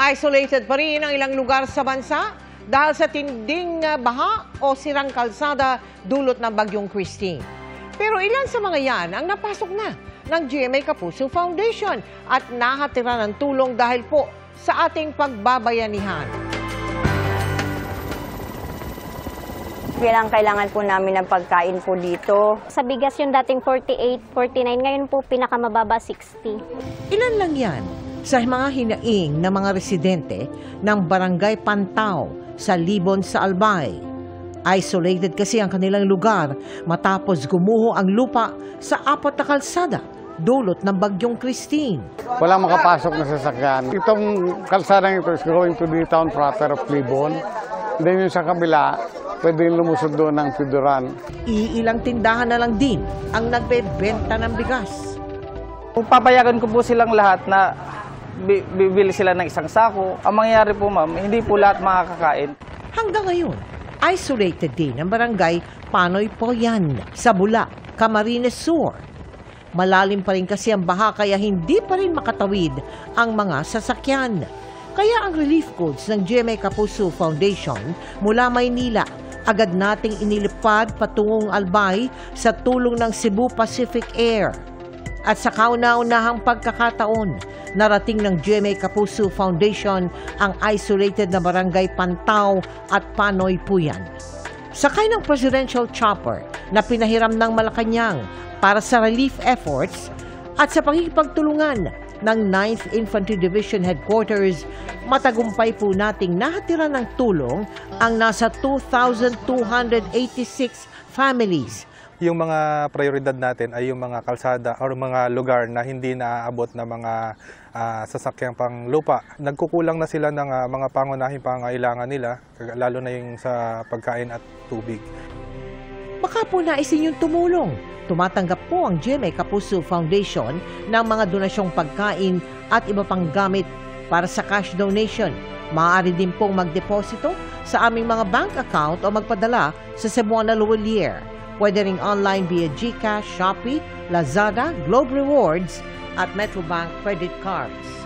Isolated pa rin ang ilang lugar sa bansa dahil sa tinding baha o sirang kalsada dulot ng bagyong Christine. Pero ilan sa mga yan ang napasok na ng GMA Kapuso Foundation at nahatira ng tulong dahil po sa ating pagbabayanihan. Kailangan po namin ng pagkain po dito. Sa bigas yung dating 48, 49, ngayon po pinakamababa 60. Ilan lang yan sa mga hinaing ng mga residente ng Barangay Pantao sa Libon sa Albay. Isolated kasi ang kanilang lugar matapos gumuho ang lupa sa 4 na kalsada dulot ng bagyong Christine. Walang makapasok na sasakyan. Itong kalsadang ito is going to the town proper of Libon. Then yung sa kabila, pwede lumusod doon ng Piduran. Iilang tindahan na lang din ang nagbebenta ng bigas. Kung papayagan ko po silang lahat na bibili sila ng isang sako, ang mangyayari po ma'am, hindi po lahat makakakain. Hanggang ngayon, isolated din ang barangay Panoy Poyan sa Bula, Camarines Sur. Malalim pa rin kasi ang baha kaya hindi pa rin makatawid ang mga sasakyan. Kaya ang relief goods ng GMA Kapuso Foundation mula Maynila agad nating inilipad patungong Albay sa tulong ng Cebu Pacific Air. At sa kauna-unahang pagkakataon, narating ng GMA Kapuso Foundation ang isolated na barangay Pantao at Panoy Puyan. Sakay ng presidential chopper na pinahiram ng Malacanang para sa relief efforts at sa pakikipagtulungan ng 9th Infantry Division Headquarters, matagumpay po nating nahatira ng tulong ang nasa 2,286 families. Yung mga prioridad natin ay yung mga kalsada o mga lugar na hindi naaabot na mga sasakyang pang lupa. Nagkukulang na sila ng mga pangunahing pangailangan nila, lalo na yung sa pagkain at tubig. Baka po naisin yung tumulong. Tumatanggap po ang GMA Kapuso Foundation ng mga donasyong pagkain at iba pang gamit para sa cash donation. Maaari din pong magdeposito sa aming mga bank account o magpadala sa Cebuana Luwalier. Pwede ring online via GCash, Shopee, Lazada, Globe Rewards at Metrobank credit cards.